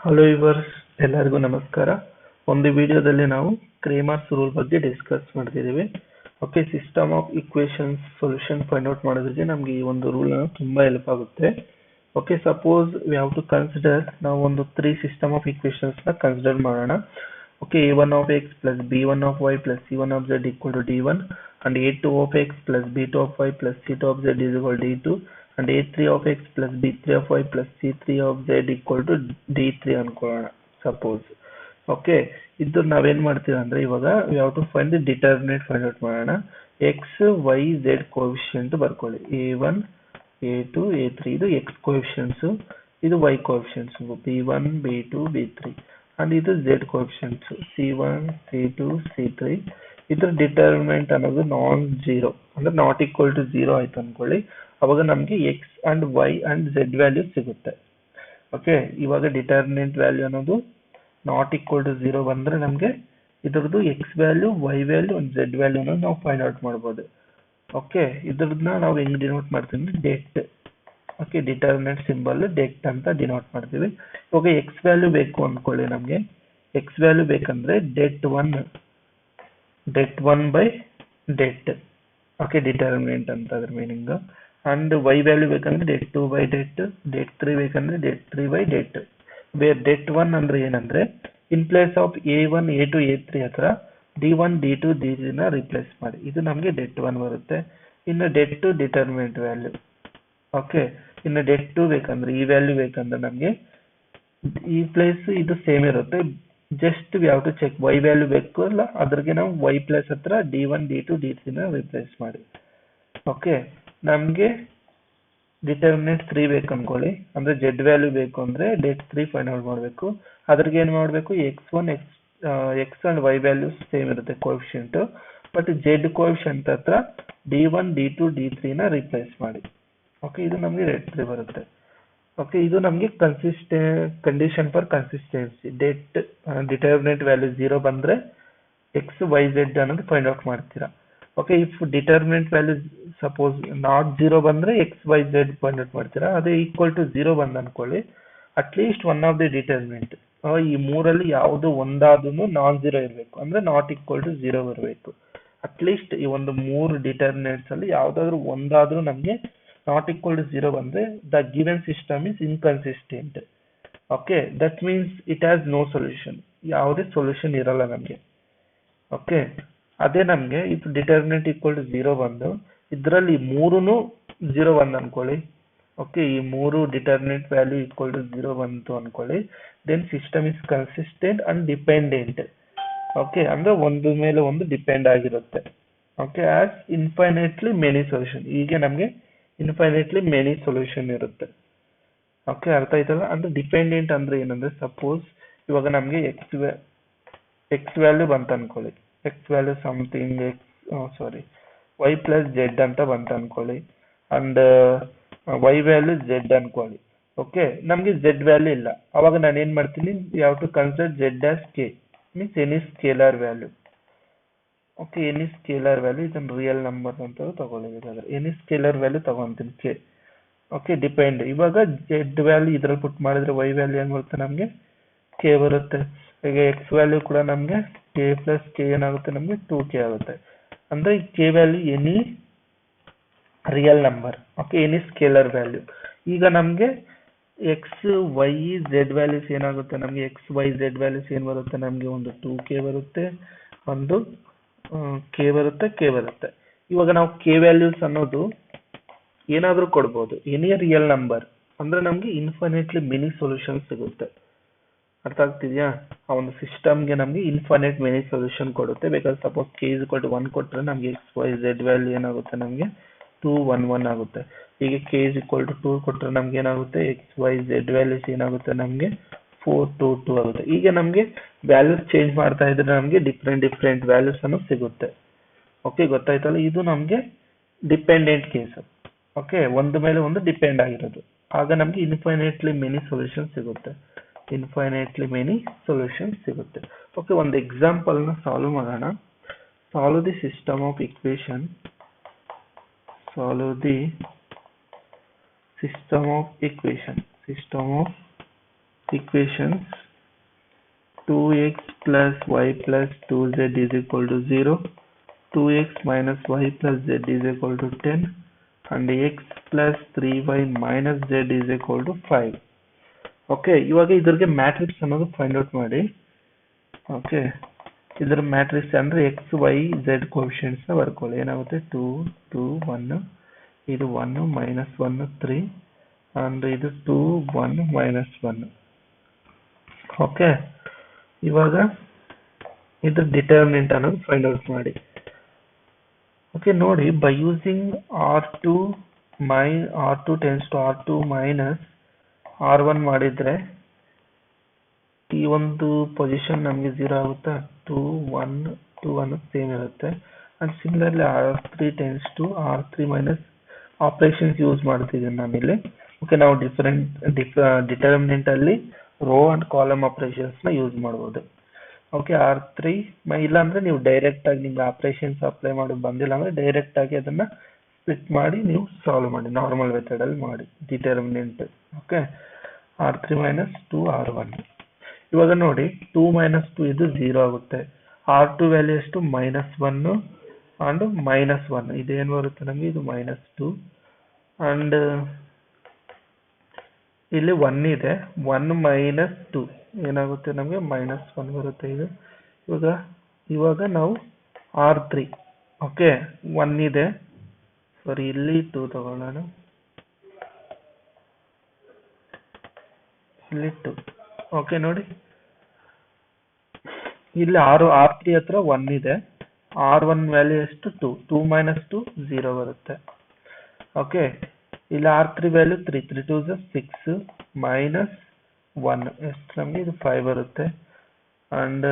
Hello yours, ಎಲ್ಲರಿಗೂ ನಮಸ್ಕಾರ. ಒಂದು ವಿಡಿಯೋದಲ್ಲಿ ನಾವು ಕ್ರೇಮರ್ಸ್ ರೂಲ್ ಬಗ್ಗೆ ಡಿಸ್ಕಸ್ ಮಾಡ್ತಿದ್ದೀವಿ. Okay, system of equations solution find out ಮಾಡೋದಕ್ಕೆ ನಮಗೆ ಈ ಒಂದು ರೂಲ್ ತುಂಬಾ ಹೆಲ್ಪ್ ಆಗುತ್ತೆ. Okay, suppose we have to consider, ನಾವು ಒಂದು 3 ಸಿಸ್ಟಮ್ ಆಫ್ ಈಕ್ವೇಶನ್ಸ್ ನ ಕನ್ಸಿಡರ್ ಮಾಡೋಣ. Okay, a1 of x plus b1 of y plus c1 of z equal to d1 and a2 of x plus b2 of y plus c2 of z is equal to d2 and a3 of x plus b3 of y plus c3 of z equal to d3 ಅನ್ಕೊಳ್ಳೋಣ suppose. Okay, ಇದು ನಾವೇನ್ ಮಾಡ್ತೀವಿ ಅಂದ್ರೆ ಇವಾಗ we have to find the determinant find out ಮಾಡೋಣ. x y z coefficient ಬರ್ಕೊಳ್ಳಿ. a1 a2 a3 ಇದು x coefficients, ಇದು y coefficients b1 b2 b3 and ಇದು z coefficients c1 c2 c3. ಇದ್ರ ಡಿಟರ್ಮಿನೆಂಟ್ ಅನ್ನೋದು ನಾನ್ ಜೀರೋ ಅಂದ್ರೆ not equal to zero ಆಯ್ತು ಅನ್ಕೊಳ್ಳಿ. ಅವಾಗ ನಮ್ಗೆ x and y and z value ಸಿಗುತ್ತೆ. ಓಕೆ, ಇವಾಗ ಡಿಟರ್ಮಿನೆಂಟ್ ವ್ಯಾಲ್ಯೂ ಅನ್ನೋದು ನಾಟ್ ಈಕ್ವಲ್ ಟು ಜೀರೋ ಬಂದ್ರೆ ನಮ್ಗೆ ಇದ್ರದ್ದು x value y value and z value ಅನ್ನೋದು ನಾವು ಫೈಂಡ್ ಔಟ್ ಮಾಡ್ಬೋದು. ಓಕೆ, ಇದ್ರನ್ನ ನಾವು ಹೆಂಗ್ ಡಿನೋಟ್ ಮಾಡ್ತೀವಿ, debt. Okay, determinant symbol debt ಅಂತ ಡಿನೋಟ್ ಮಾಡ್ತೀವಿ. ಇವಾಗ ಎಕ್ಸ್ ವ್ಯಾಲ್ಯೂ ಬೇಕು ಅನ್ಕೊಳ್ಳಿ. ನಮ್ಗೆ ಎಕ್ಸ್ ವ್ಯಾಲ್ಯೂ ಬೇಕಂದ್ರೆ debt one by debt. Okay, determinant ಅಂತ ಅದ್ರ ಮೀನಿಂಗ್. ಅಂಡ್ ವೈ ವ್ಯಾಲ್ಯೂ ಬೇಕಂದ್ರೆ ಡೆಟ್ 2 ಬೈ ಡೆಟ್ 3 ಬೇಕಂದ್ರೆ ಡೆಟ್ 3 ಬೈ ಡೆಟ್. ಬೇರೆ ಡೆಟ್ 1 ಅಂದ್ರೆ ಏನಂದ್ರೆ ಇನ್ place of a1 a2 a3 ಹತ್ರ d1 d2 d3 ನ ರಿಪ್ಲೇಸ್ ಮಾಡಿ. ಇದು ನಮ್ಗೆ ಡೆಟ್ 1 ಬರುತ್ತೆ. ಇನ್ನು ಡೆಟ್ 2 ಡಿಟರ್ಮಿನೆಂಟ್ ವ್ಯಾಲ್ಯೂ. ಓಕೆ, ಇನ್ನು ಡೆಟ್ 2 ಬೇಕಂದ್ರೆ ಈ ವ್ಯಾಲ್ಯೂ ಬೇಕಂದ್ರೆ ನಮ್ಗೆ ಈ ಪ್ಲೇಸ್ ಇದು ಸೇಮ್ ಇರುತ್ತೆ. Just we have to check y value ಬೇಕು ಅಲ್ಲ, ಅದ್ರಿಗೆ ನಾವು y ಪ್ಲೇಸ್ ಹತ್ರ d1 d2 d3 ನ ರಿಪ್ಲೇಸ್ ಮಾಡಿ. ಓಕೆ, ನಮ್ಗೆ ಡಿಟರ್ಮಿನೆಂಟ್ 3 ಬೇಕು ಅನ್ಕೊಳ್ಳಿ, ಅಂದ್ರೆ z ವ್ಯಾಲ್ಯೂ ಬೇಕು ಅಂದ್ರೆ ಡೆಟ್ 3 ಫೈಂಡ್ ಔಟ್ ಮಾಡಬೇಕು. ಅದ್ರಿಗೆ ಏನ್ ಮಾಡಬೇಕು, x and y value same ಇರುತ್ತೆ ಕೋಎಫಿಷಿಯಂಟ್, ಬಟ್ z ಕೋಎಫಿಷಿಯಂಟ್ ಹತ್ರ d1 d2 d3 ನ ರಿಪ್ಲೇಸ್ ಮಾಡಿ. ಓಕೆ, ಇದು ನಮ್ಗೆ ಡೆಟ್ 3 ಬರುತ್ತೆ. ಓಕೆ, ಇದು ನಮ್ಗೆ condition for consistency. Determinant value 0 ಬಂದ್ರೆ x y z ಅನ್ನೋದು ಫೈಂಡ್ ಔಟ್ ಮಾಡ್ತೀರಾ. Okay, if determinant value suppose not 0 ಬಂದ್ರೆ x y z find out ಮಾಡ್ತೀರಾ. ಅದೇ ಈಕ್ವಲ್ ಟು 0 ಬಂದ್ ಅನ್ಕೊಳ್ಳಿ, at least one of the determinant, ಈ ಮೂರಲ್ಲಿ ಯಾವ್ದು ಒಂದಾದ್ರೂ ನಾನ್ ಜೀರೋ ಇರಬೇಕು, ಅಂದ್ರೆ ನಾಟ್ ಈಕ್ವಲ್ ಟು 0 ಬರಬೇಕು. ಅಟ್ಲೀಸ್ಟ್ ಈ ಒಂದು 3 ಡಿಟರ್ಮಿನೆಂಟ್ಸ್ ಅಲ್ಲಿ ಯಾವ್ದಾದ್ರು ಒಂದಾದ್ರೂ ನಮ್ಗೆ not equal to 0 ಬಂದ್ರೆ the given system is inconsistent. Okay, that means it has no solution. ಯಾವುದೇ ಸೊಲ್ಯೂಷನ್ ಇರಲ್ಲ ನಮ್ಗೆ. ಓಕೆ, ಅದೇ ನಮ್ಗೆ if determinant equal to 0 ಬಂದು ಇದ್ರಲ್ಲಿ ಮೂರೂನು 0 ಬಂದ್ ಅನ್ಕೊಳ್ಳಿ. ಓಕೆ, ಈ ಮೂರು ಡಿಟರ್ಮಿನೆಂಟ್ ವ್ಯಾಲ್ಯೂ ಈಕ್ವಲ್ ಟು 0 ಬಂತು ಅನ್ಕೊಳ್ಳಿ, then system is consistent and dependent. Okay, ಅಂದ್ರೆ ಒಂದು ಮೇಲೆ ಒಂದು ಡಿಪೆಂಡ್ ಆಗಿರುತ್ತೆ. Okay, as infinitely many solution, ಹೀಗೆ ನಮ್ಗೆ ಇನ್ಫೈನೈಟ್ಲಿ ಮೆನಿ ಸೊಲ್ಯೂಷನ್ ಇರುತ್ತೆ. ಓಕೆ, ಅರ್ಥ ಆಯ್ತಲ್ಲ. ಅಂದ್ರೆ ಡಿಪೆಂಡೆಂಟ್ ಅಂದ್ರೆ ಏನಂದ್ರೆ ಸಪೋಸ್ ಇವಾಗ ನಮ್ಗೆ ಎಕ್ಸ್ ವ್ಯಾಲ್ಯೂ ಬಂತ ಅನ್ಕೊಳ್ಳಿ, x value something y plus z ಅಂತ ಬಂತ ಅನ್ಕೊಳ್ಳಿ, ಅಂಡ್ ವೈ ವ್ಯಾಲ್ಯೂ ಜೆಡ್ ಅನ್ಕೊಳ್ಳಿ. ಓಕೆ, ನಮ್ಗೆ ಜೆಡ್ ವ್ಯಾಲ್ಯೂ ಇಲ್ಲ, ಅವಾಗ ನಾನು ಏನ್ ಮಾಡ್ತೀನಿ, ಯಾವ to consider z as k, means any scalar value. Okay, any scalar value, ಇದನ್ನ ರಿಯಲ್ ನಂಬರ್ ಅಂತ ತಗೊಳ್ಬೇಕಾದ್ರೆ ಎನಿ ಸ್ಕೇಲರ್ ವ್ಯಾಲ್ಯೂ ತಗೊಂತೀನಿ ಕೆ. Okay, depend. ಇವಾಗ ಜೆಡ್ ವ್ಯಾಲ್ಯೂ ಇದ್ರಲ್ಲಿ ಪುಟ್ ಮಾಡಿದ್ರೆ ವೈ ವ್ಯಾಲ್ಯೂ ಏನ್ ಬರುತ್ತೆ, ನಮ್ಗೆ ಕೆ ಬರುತ್ತೆ. ಈಗ ಎಕ್ಸ್ ವ್ಯಾಲ್ಯೂ ಕೂಡ ನಮ್ಗೆ ಕೆ ಪ್ಲಸ್ ಕೆ ಏನಾಗುತ್ತೆ, ನಮ್ಗೆ 2k ಆಗುತ್ತೆ. ಅಂದ್ರೆ K value any real number. Okay, any scalar value. ಈಗ ನಮ್ಗೆ ಎಕ್ಸ್ ವೈ ಝೆಡ್ ವ್ಯಾಲ್ಯೂಸ್ ಏನಾಗುತ್ತೆ, ನಮ್ಗೆ ಎಕ್ಸ್ ವೈ ಝೆಡ್ ವ್ಯಾಲ್ಯೂಸ್ ಏನ್ ಬರುತ್ತೆ, ನಮ್ಗೆ ಒಂದು 2k ಬರುತ್ತೆ, ಒಂದು ಕೆ ಬರುತ್ತೆ. ಇವಾಗ ನಾವು ಕೆ ವ್ಯಾಲ್ಯೂಸ್ ಅನ್ನೋದು ಏನಾದ್ರೂ ಕೊಡ್ಬೋದು, ಎನಿ ರಿಯಲ್ ನಂಬರ್, ಅಂದ್ರೆ ನಮ್ಗೆ ಇನ್ಫೈನೈಟ್ಲಿ ಮೆನಿ ಸೊಲ್ಯೂಷನ್ ಸಿಗುತ್ತೆ. ಅರ್ಥ ಆಗ್ತಿದ್ಯಾ? ಆ ಒಂದು ಸಿಸ್ಟಮ್ಗೆ ನಮ್ಗೆ ಇನ್ಫೈನೈಟ್ ಮೆನಿ ಸೊಲ್ಯೂಷನ್ ಕೊಡುತ್ತೆ. ಬೇಕಾದ್ರೆ suppose k is equal to 1 ಕೊಟ್ರೆ ನಮ್ಗೆ ಎಕ್ಸ್ ವೈ ಝೆಡ್ ವ್ಯಾಲ್ಯೂ ಏನಾಗುತ್ತೆ, ನಮ್ಗೆ 2 1 1 ಆಗುತ್ತೆ. ಈಗ ಕೆ ಇಸ್ ಈಕ್ವಲ್ ಟು 2 ಕೊಟ್ರೆ ನಮ್ಗೆ ಏನಾಗುತ್ತೆ, ಎಕ್ಸ್ ವೈ ಝೆಡ್ ವ್ಯಾಲ್ಯೂಸ್ ಏನಾಗುತ್ತೆ, ನಮ್ಗೆ 4 2 2 ಆಗುತ್ತೆ. ಈಗ ನಮ್ಗೆ ವ್ಯಾಲ್ಯೂಸ್ ಚೇಂಜ್ ಮಾಡ್ತಾ ಇದ್ರೆ ನಮ್ಗೆ ಡಿಫ್ರೆಂಟ್ ವ್ಯಾಲ್ಯೂಸ್ ಅನ್ನು ಸಿಗುತ್ತೆ. ಓಕೆ, ಗೊತ್ತಾಯ್ತಲ್ಲ. ಇದು ನಮ್ಗೆ ಡಿಪೆಂಡೆಂಟ್ ಕೇಸ್. ಓಕೆ, ಒಂದು ಮೇಲೆ ಒಂದು ಡಿಪೆಂಡ್ ಆಗಿರೋದು, ಆಗ ನಮ್ಗೆ ಇನ್ಫೈನೈಟ್ಲಿ ಮೆನಿ ಸೊಲ್ಯೂಷನ್ ಸಿಗುತ್ತೆ. ಓಕೆ, ಒಂದು ಎಕ್ಸಾಂಪಲ್ ನ ಸಾಲ್ವ್ ಮಾಡೋಣ. Solve the system of equation solve the system of equations 2x plus y plus 2z is equal to 0, 2x minus y plus z is equal to 10, and x plus 3y minus z is equal to 5. Okay, ಇವಾಗ ಇದ್ರಿಗೆ matrix ಅನ್ನೋದು find out ಮಾಡಿ. Okay, ಇದರ matrix ಅಂದ್ರೆ X Y Z coefficients ನ ಬರ್ಕೊಳ್ಳಿ. ಏನಾಗುತ್ತೆ 2 2 1, ಇದು 1 minus 1 3, and ಇದು 2 1 ಮೈನಸ್ 1. ಓಕೆ, ಇವಾಗ ಇದ್ರ ಡಿಟರ್ಮಿನೆಂಟ್ ಅನ್ನೋದು ಫೈಂಡ್ ಔಟ್ ಮಾಡಿ. ಓಕೆ, ನೋಡಿ, by using R2 tends to R2 minus R1 ಮಾಡಿದ್ರೆ ಈ ಒಂದು ಪೊಸಿಷನ್ ನಮಗೆ 0 ಆಗುತ್ತಾ, 2 1 ಸೇಮ್ ಇರುತ್ತೆ. And similarly R3 tends to R3 minus operations use ಮಾಡ್ತಿದ್ದೀನಿ ನಾನಿಲ್ಲಿ. ಓಕೆ, ನಾವು ಡಿಟರ್ಮಿನೆಂಟ್ ಅಲ್ಲಿ ರೋ ಅಂಡ್ ಕಾಲಮ್ ಆಪರೇಷನ್ಸ್ ನ ಯೂಸ್ ಮಾಡಬಹುದು. ಓಕೆ, R3 ಇಲ್ಲ ಅಂದ್ರೆ ನೀವು ಡೈರೆಕ್ಟ್ ಆಗಿ ನಿಮ್ಗೆ ಆಪರೇಷನ್ಸ್ ಅಪ್ಲೈ ಮಾಡಿ ಬಂದಿಲ್ಲ ಅಂದ್ರೆ ಡೈರೆಕ್ಟ್ ಆಗಿ ಅದನ್ನ ಸ್ಪ್ಲಿಟ್ ಮಾಡಿ ನೀವು ಸಾಲ್ವ್ ಮಾಡಿ, ನಾರ್ಮಲ್ ಮೆಥಡ್ ಅಲ್ಲಿ ಮಾಡಿ determinant. Okay, R3 minus 2 R1. ಇವಾಗ ನೋಡಿ 2 ಮೈನಸ್ 2 ಇದು 0 ಆಗುತ್ತೆ. R2 ವ್ಯಾಲ್ಯೂ ಎಷ್ಟು -1 ಅಂಡ್ -1, ಇದೇನು ಬರುತ್ತೆ ನಮಗೆ, ಇದು -2, ಅಂಡ್ ಇಲ್ಲಿ 1 ಇದೆ, 1 ಮೈನಸ್ 2 ಏನಾಗುತ್ತೆ ನಮಗೆ -1 ಬರುತ್ತೆ. ಇದು ಇವಾಗ ನಾವು R3, ಓಕೆ 1 ಇದೆ, ಸಾರಿ ಇಲ್ಲಿ 2 ತಗೊಳ್ಳೋಣ, ಇಲ್ಲಿ 2. ಓಕೆ, ನೋಡಿ ಇಲ್ಲಿ R3 ಹತ್ರ 1 ಇದೆ, R1 ವ್ಯಾಲ್ಯೂ ಎಷ್ಟು 2 ಮೈನಸ್ 2 0 ಬರುತ್ತೆ. ಓಕೆ, ಇಲ್ಲಿ R3 ವ್ಯಾಲ್ಯೂ 3 2 6 ಮೈನಸ್ 1 ಎಷ್ಟು ನಮಗೆ, ಇದು 5 ಬರುತ್ತೆ. ಅಂಡ್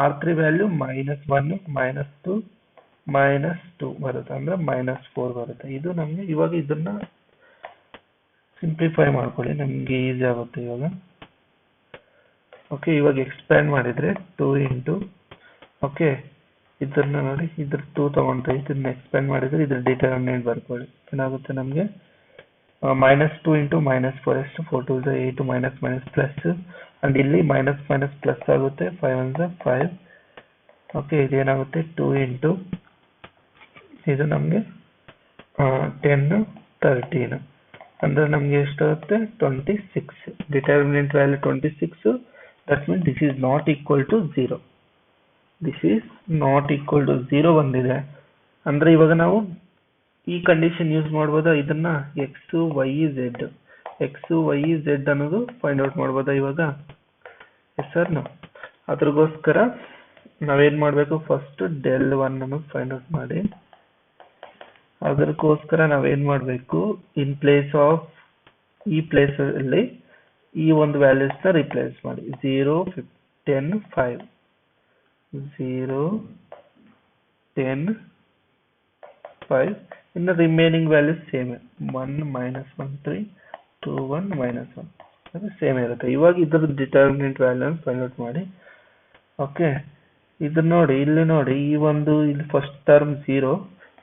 R3 ವ್ಯಾಲ್ಯೂ -1 -2 -2 ಬರುತ್ತೆ, ಅಂದ್ರೆ -4 ಬರುತ್ತೆ. ಇದು ನಮಗೆ ಇವಾಗ ಇದನ್ನ ಸಿಂಪ್ಲಿಫೈ ಮಾಡ್ಕೊಳ್ಳಿ, ನಮ್ಗೆ ಈಸಿ ಆಗುತ್ತೆ ಇವಾಗ. ಓಕೆ, ಇವಾಗ ಎಕ್ಸ್ಪ್ಯಾಂಡ್ ಮಾಡಿದ್ರೆ 2 ಇಂಟು, ಓಕೆ ಇದನ್ನ ನೋಡಿ, ಇದ್ರ 2 ತಗೊಂಡ್ರೆ ಇದನ್ನ ಎಕ್ಸ್ಪ್ಯಾಂಡ್ ಮಾಡಿದ್ರೆ ಇದ್ರ ಡಿಟರ್ಮಿನೆಂಟ್ ಬರ್ಕೊಳ್ಳಿ. ಏನಾಗುತ್ತೆ ನಮಗೆ -2 ಇಂಟು -4 ಎಷ್ಟು, 4 2 8 ಮೈನಸ್ ಮೈನಸ್ ಪ್ಲಸ್, ಅಂಡ್ ಇಲ್ಲಿ ಮೈನಸ್ ಮೈನಸ್ ಪ್ಲಸ್ ಆಗುತ್ತೆ, 5 1 5. ಓಕೆ, ಇದೇನಾಗುತ್ತೆ 2 ಇಂಟು, ಇದು ನಮಗೆ 10 13, ಅಂದ್ರೆ ನಮಗೆ ಎಷ್ಟಾಗುತ್ತೆ 26. Determinant value 26. That means this is not equal to 0. This is not equal to 0 ಬಂದಿದೆ ಅಂದ್ರೆ ಇವಾಗ ನಾವು ಈ ಕಂಡೀಷನ್ ಯೂಸ್ ಮಾಡ್ಬೋದಾ, ಇದನ್ನ x y z ಅನ್ನೋದು ಫೈಂಡ್ ಔಟ್ ಮಾಡ್ಬೋದಾ ಇವಾಗ? Yes sir, no. ಅದ್ರಗೋಸ್ಕರ ನಾವೇನ್ ಮಾಡ್ಬೇಕು, ಫಸ್ಟ್ del 1 ಅನ್ನೋದು ಫೈಂಡ್ ಔಟ್ ಮಾಡಿ. ಅದಕ್ಕೋಸ್ಕರ ನಾವೇನ್ ಮಾಡ್ಬೇಕು, ಇನ್ ಪ್ಲೇಸ್ ಆಫ್ ಈ ಪ್ಲೇಸ್ ಅಲ್ಲಿ ಈ ಒಂದು ವ್ಯಾಲ್ಯೂಸ್ ನ ರಿಪ್ಲೇಸ್ ಮಾಡಿ. 0 10 5, 0 10 5. ಇನ್ನು ರಿಮೈನಿಂಗ್ ವ್ಯಾಲ್ಯೂಸ್ ಸೇಮ್, 1 -1 3 2 1 -1 ಅದು ಸೇಮ್ ಇರುತ್ತೆ. ಇವಾಗ ಇದ್ರ ಡಿಟರ್ಮಿನೆಂಟ್ ವ್ಯಾಲ್ಯೂ ಫೈಂಡ್ ಔಟ್ ಮಾಡಿ. ಓಕೆ, ಇದು ನೋಡಿ, ಇಲ್ಲಿ ನೋಡಿ, ಈ ಒಂದು ಇಲ್ಲಿ ಫಸ್ಟ್ ಟರ್ಮ್ 0,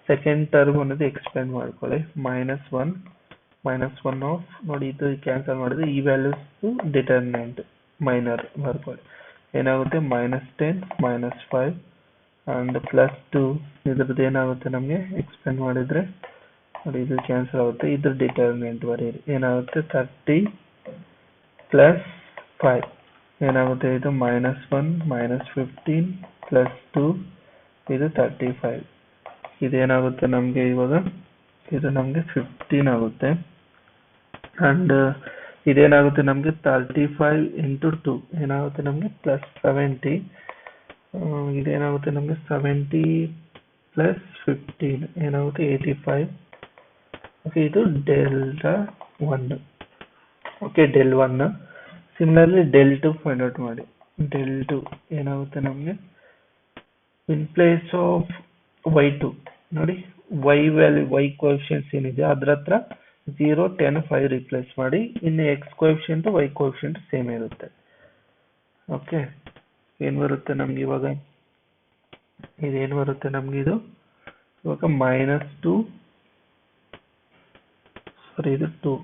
ಸೆಕೆಂಡ್ ಟರ್ಮ್ ಅನ್ನೋದು ಎಕ್ಸ್ಪ್ಯಾಂಡ್ ಮಾಡ್ಕೊಳ್ಳಿ, -1 ಆಫ್, ನೋಡಿ ಇದು ಕ್ಯಾನ್ಸಲ್ ಮಾಡಿದ್ರೆ ಈ ವ್ಯಾಲ್ಯೂಸ್ ಡಿಟರ್ಮಿನೆಂಟ್ ಮೈನರ್ ಬರ್ಕೊಳ್ಳಿ. ಏನಾಗುತ್ತೆ -10 -5 ಅಂಡ್ +2. ಇದ್ರದ್ದು ಏನಾಗುತ್ತೆ ನಮಗೆ ಎಕ್ಸ್ಪ್ಯಾಂಡ್ ಮಾಡಿದ್ರೆ ನೋಡಿ ಇದು ಕ್ಯಾನ್ಸಲ್ ಆಗುತ್ತೆ, ಇದ್ರ ಡಿಟರ್ಮಿನೆಂಟ್ ಬರೀರಿ. ಏನಾಗುತ್ತೆ 30 +5 ಏನಾಗುತ್ತೆ, ಇದು -1 -15 +2, ಇದು 35. ಇದೇನಾಗುತ್ತೆ ನಮಗೆ ಇವಾಗ, ಇದು ನಮಗೆ 15 ಆಗುತ್ತೆ. ಅಂಡ್ ಇದೇನಾಗುತ್ತೆ ನಮಗೆ 35 ಇಂಟು 2 ಏನಾಗುತ್ತೆ ನಮಗೆ +70. ಇದೇನಾಗುತ್ತೆ ನಮಗೆ 70 +15 ಏನಾಗುತ್ತೆ 85. ಓಕೆ, ಇದು delta 1. Okay, del 1. Similarly del 2 find out ಮಾಡಿ. del 2 ಏನಾಗುತ್ತೆ ನಮಗೆ, ಇನ್ ಪ್ಲೇಸ್ ಆಫ್ y2 ನೋಡಿ, y ವ್ಯಾಲ್ಯೂ y ಕೋಎಫಿಷಿಯಂಟ್ಸ್ ಏನಿದೆ ಅದ್ರ ಹತ್ರ 0 10 5 ರಿಪ್ಲೇಸ್ ಮಾಡಿ. ಇನ್ನು x coefficient y coefficient same ಇರುತ್ತೆ. ಓಕೆ, ಏನ್ ಬರುತ್ತೆ ನಮ್ಗೆ ಇವಾಗ, ಇದೇನು ಬರುತ್ತೆ ನಮ್ಗೆ, ಇದು ಇವಾಗ -2, ಸಾರಿ ಇದು 2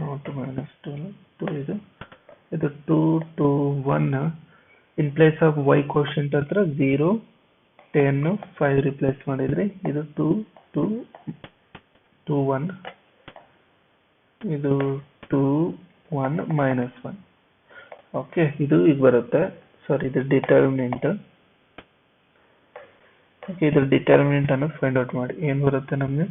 ನಾಟ್ -2 ಇದು ಇದು 2 2 1 in place of y quotient ಹತ್ರ 0 10 5 ರಿಪ್ಲೇಸ್ ಮಾಡಿದ್ರಿ. ಇದು 2 2 2 1 ಇದು 2 1 minus 1. ಓಕೆ, ಇದು ಈಗ ಬರುತ್ತೆ. ಸಾರಿ, ಇದು ಡಿಟರ್ಮಿನೆಂಟ್. ಓಕೆ, ಇದ್ರ ಡಿಟರ್ಮಿನೆಂಟ್ ಅನ್ನು ಫೈಂಡ್ ಔಟ್ ಮಾಡಿ. ಏನ್ ಬರುತ್ತೆ ನಮಗೆ?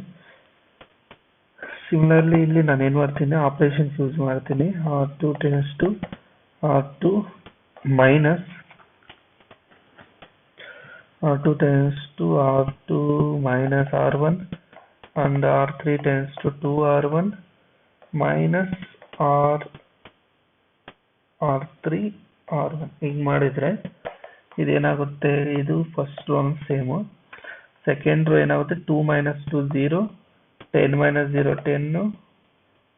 ಸಿಮಿಲರ್ಲಿ ಇಲ್ಲಿ ನಾನು ಏನ್ ಮಾಡ್ತೀನಿ, ಆಪರೇಷನ್ಸ್ ಯೂಸ್ ಮಾಡ್ತೀನಿ. R2 tends to R2 minus R2 tends to R2 minus R1 and R3 tends to 2R1 minus R3 R1. ಈಗ ಮಾಡಿದ್ರೆ ಇದೇನಾಗುತ್ತೆ, ಇದು first one same, second row ಏನಾಗುತ್ತೆ 2 minus 2 0, 10 minus 0 10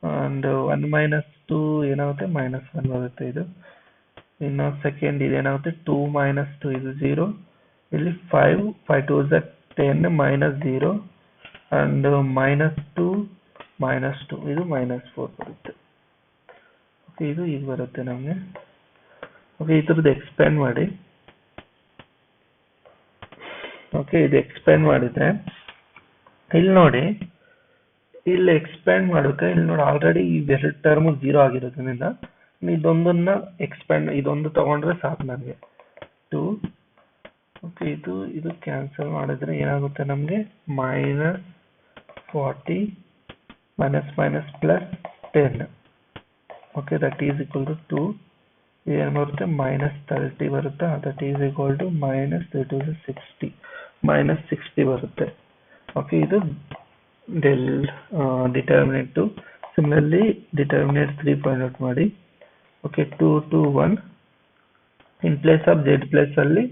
and 1 minus 2 ಏನಾಗುತ್ತೆ -1 ಬರುತ್ತೆ. ಇದು ಇನ್ನು ಸೆಕೆಂಡ್ ಇದೇನಾಗುತ್ತೆ 2 minus 2 ಇದು 0, ಇಲ್ಲಿ 5 2 is 10 minus 0 and minus 2 minus 2 ಇದು -4 ಬರುತ್ತೆ. ಓಕೆ, ಇದು ಈಗ ಬರುತ್ತೆ ನಮಗೆ. ಓಕೆ, ಈ ಥರದ್ದು ಎಕ್ಸ್ಪ್ಯಾಂಡ್ ಮಾಡಿ. ಓಕೆ, ಇದು ಎಕ್ಸ್ಪ್ಯಾಂಡ್ ಮಾಡಿದ್ರೆ ಇಲ್ಲಿ ನೋಡಿ, ಇಲ್ಲಿ ಎಕ್ಸ್ಪ್ಯಾಂಡ್ ಮಾಡೋಕೆ ಇಲ್ಲಿ ನೋಡಿ ಆಲ್ರೆಡಿ ಇವೆರಡು ಟರ್ಮ್ 0 ಆಗಿರೋದ್ರಿಂದ ಇದೊಂದನ್ನ ಎಕ್ಸ್ಪ್ಯಾಂಡ್, ಇದೊಂದು ತಗೊಂಡ್ರೆ ಸಾಕು ನನಗೆ 2. ಓಕೆ, ಇದು ಕ್ಯಾನ್ಸಲ್ ಮಾಡಿದ್ರೆ ಏನಾಗುತ್ತೆ ನಮಗೆ -40 minus plus 10. Okay, that is equal to 2. ಏನು ಬರುತ್ತೆ -30 ಬರುತ್ತೆ. ದಟ್ ಈಸ್ ಈಕ್ವಲ್ ಟು -60 ಬರುತ್ತೆ. ಓಕೆ, ಇದು determinant 2. Similarly determinant 3 find out ಮಾಡಿ. Okay, 2 2 1 in place of z place ಅಲ್ಲಿ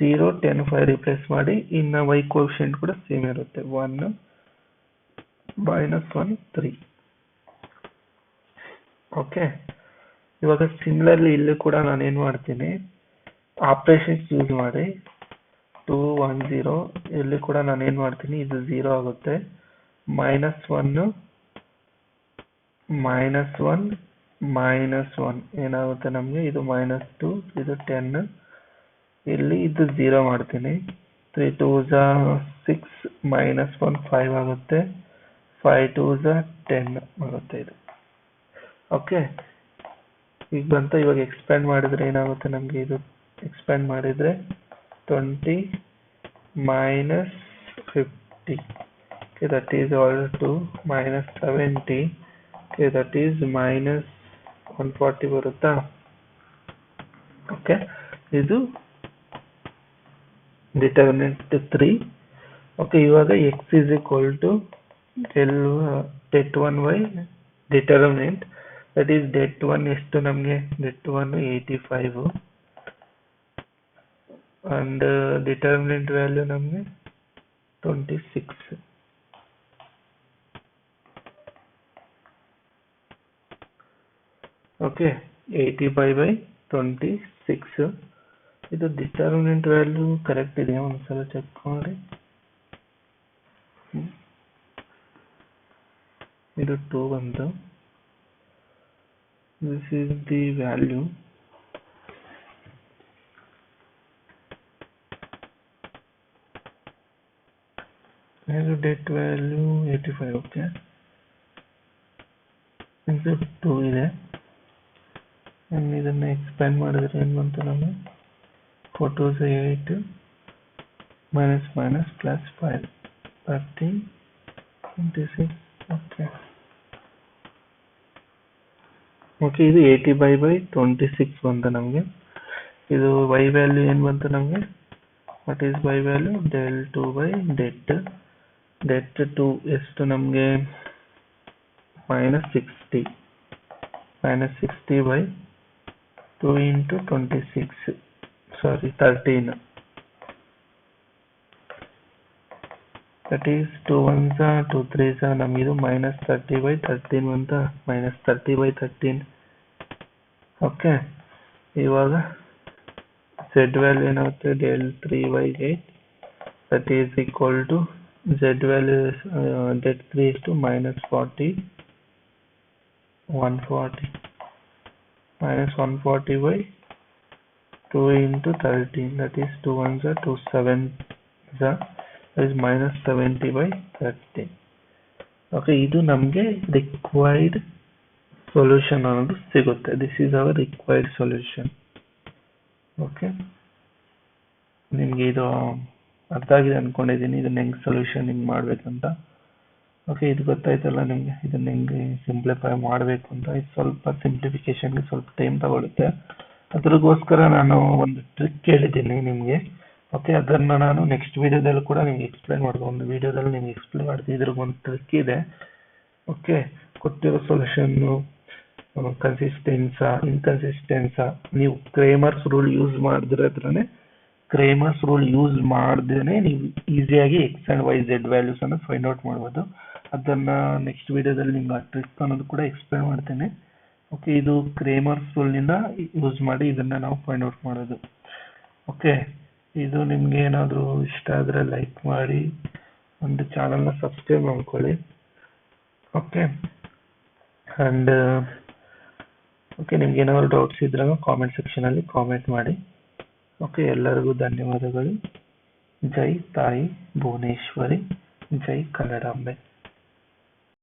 0 10 5 ರಿಪ್ಲೇಸ್ ಮಾಡಿ. ಇನ್ನು y ಕೋಎಫಿಷಿಯಂಟ್ ಕೂಡ ಸೇಮ್ ಇರುತ್ತೆ, 1 -1 3. ಓಕೆ, ಇವಾಗ ಸಿಮಿಲರ್ಲಿ ಇಲ್ಲಿ ಕೂಡ ನಾನು ಏನು ಮಾಡ್ತೀನಿ, ಆಪರೇಷನ್ಸ್ ಯೂಸ್ ಮಾಡಿ 2 1 0 ಇಲ್ಲಿ ಕೂಡ ನಾನು ಏನು ಮಾಡ್ತೀನಿ, ಇದು 0 ಆಗುತ್ತೆ. -1 -1 ಏನಾಗುತ್ತೆ ನಮಗೆ, ಇದು -2 ಇದು 10, ಇಲ್ಲಿ ಇದು 0 ಮಾಡ್ತೀನಿ. 3 2s 6 -1 5 ಆಗುತ್ತೆ. 5 2s 10 ಆಗುತ್ತೆ ಇದು. ಓಕೆ, ಈಗ ಬಂತ. ಇವಾಗ ಎಕ್ಸ್ಪ್ಯಾಂಡ್ ಮಾಡಿದ್ರೆ ಏನಾಗುತ್ತೆ ನಮಗೆ, ಇದು ಎಕ್ಸ್ಪ್ಯಾಂಡ್ ಮಾಡಿದ್ರೆ 20 minus 50. Okay, that is all to minus 70. Okay, that is minus 140 ಬರುತ್ತಾ? ಓಕೆ, ಇದು ಡಿಟರ್ಮಿನೆಂಟ್ 3. ಓಕೆ, ಇವಾಗ x is equal to det 1 determinant, that is det 1 ಎಷ್ಟು ನಮಗೆ, det 1 85 and determinant value ನಮಗೆ 26. ಓಕೆ, 85/26. ಇದು ಡಿಟರ್ಮಿನೆಂಟ್ ವ್ಯಾಲ್ಯೂ ಕರೆಕ್ಟ್ ಇದೆಯಾ ಒಂದ್ಸಲ check ಮಾಡಿ. ಇದು 2 ಬಂತು. This is the value. det value 85. Okay, ಇದು 2 ಇದೆ. ಇದನ್ನ ಎಕ್ಸ್ಪ್ಯಾಂಡ್ ಮಾಡಿದ್ರೆ ಏನು ಬಂತು ನಮಗೆ, 4 2s 8 minus plus 5 30 26. Okay okay, ಇದು 85/26 ಬಂತು ನಮಗೆ. ಇದು y ವ್ಯಾಲ್ಯೂ ಏನು ಬಂತು ನಮಗೆ, what is y value, del 2/det. det 2 ಎಷ್ಟು ನಮಗೆ, -60 -60/2 into 26, sorry 13. that is 2 1s 2 3s ನಮಗಿದು -30/13 ಅಂತ, -30/13. ಓಕೆ, ಇವಾಗ z ವ್ಯಾಲ್ಯೂ ಏನಾಗುತ್ತೆ, del 3/8, that is equal to z value det 3 is to -40 140. minus 140 by 2 into 13, that is 2 ones are 2 sevens are, that is minus 70 by 30. Okay, ಇದು ನಮಗೆ required solution ಅನ್ನೋದು ಸಿಗುತ್ತೆ. This is our required solution. Okay, ನಿಮ್ಗೆ ಇದು ಅರ್ಥ ಆಗಿದೆ ಅನ್ಕೊಂಡಿದ್ದೀನಿ, ಇದನ್ನ ಹೆಂಗ್ ಸೊಲ್ಯೂಷನ್ ಹಿಂಗ್ ಮಾಡ್ಬೇಕಂತ. ಓಕೆ, ಇದು ಗೊತ್ತಾಯ್ತಲ್ಲ ನಿಮ್ಗೆ, ಇದನ್ನ ಹೆಂಗೆ ಸಿಂಪ್ಲಿಫೈ ಮಾಡಬೇಕು ಅಂತ. ಇದು ಸ್ವಲ್ಪ ಸಿಂಪ್ಲಿಫಿಕೇಶನ್ಗೆ ಸ್ವಲ್ಪ ಟೈಮ್ ತಗೊಳುತ್ತೆ. ಅದ್ರಗೋಸ್ಕರ ನಾನು ಒಂದು ಟ್ರಿಕ್ ಹೇಳಿದ್ದೀನಿ ನಿಮಗೆ. ಓಕೆ, ಅದನ್ನ ನಾನು ನೆಕ್ಸ್ಟ್ ವಿಡಿಯೋದಲ್ಲಿ ಕೂಡ ನಿಮ್ಗೆ ಎಕ್ಸ್ಪ್ಲೈನ್ ಮಾಡ್ತೀನಿ. ಒಂದು ವಿಡಿಯೋದಲ್ಲಿ ನಿಮ್ಗೆ ಎಕ್ಸ್ಪ್ಲೈನ್ ಮಾಡ್ತೀನಿ. ಇದ್ರಿಗೊಂದು ಟ್ರಿಕ್ ಇದೆ. ಓಕೆ, ಕೊಟ್ಟಿರೋ ಸೊಲ್ಯೂಷನ್ನು ಕನ್ಸಿಸ್ಟೆನ್ಸಾ ಇನ್ಕನ್ಸಿಸ್ಟೆನ್ಸಾ, ನೀವು ಕ್ರೇಮರ್ಸ್ ರೂಲ್ ಯೂಸ್ ಮಾಡಿದ್ರೇ ಕ್ರೇಮರ್ಸ್ ರೂಲ್ ಯೂಸ್ ಮಾಡ್ದೇನೆ ನೀವು ಈಸಿಯಾಗಿ x and y z values ಅನ್ನು ಫೈಂಡ್ ಔಟ್ ಮಾಡ್ಬೋದು. ಅದನ್ನ ನೆಕ್ಸ್ಟ್ ವಿಡಿಯೋದಲ್ಲಿ ನಿಮ್ಗೆ ಆ ಟ್ರಿಕ್ ಅನ್ನೋದು ಕೂಡ ಎಕ್ಸ್ಪ್ಲೈನ್ ಮಾಡ್ತೇನೆ. ಓಕೆ, ಇದು ಕ್ರೇಮರ್ಸ್ ರೂಲ್ ನಿಂದ ಯೂಸ್ ಮಾಡಿ ಇದನ್ನ ನಾವು ಫೈಂಡ್ ಔಟ್ ಮಾಡೋದು. ಓಕೆ, ಇದು ನಿಮ್ಗೆ ಏನಾದರೂ ಇಷ್ಟ ಆದರೆ ಲೈಕ್ ಮಾಡಿ, ಒಂದು ಚಾನಲ್ನ ಸಬ್ಸ್ಕ್ರೈಬ್ ಮಾಡ್ಕೊಳ್ಳಿ. ಓಕೆ, ಅಂಡ್ ಓಕೆ, ನಿಮ್ಗೆ ಏನಾದ್ರು ಡೌಟ್ಸ್ ಇದ್ರಾಗ ಕಾಮೆಂಟ್ ಸೆಕ್ಷನಲ್ಲಿ ಕಾಮೆಂಟ್ ಮಾಡಿ. ಓಕೆ, ಎಲ್ಲರಿಗೂ ಧನ್ಯವಾದಗಳು. ಜೈ ತಾಯಿ ಭುವನೇಶ್ವರಿ, ಜೈ ಕನ್ನಡಾಂಬೆ.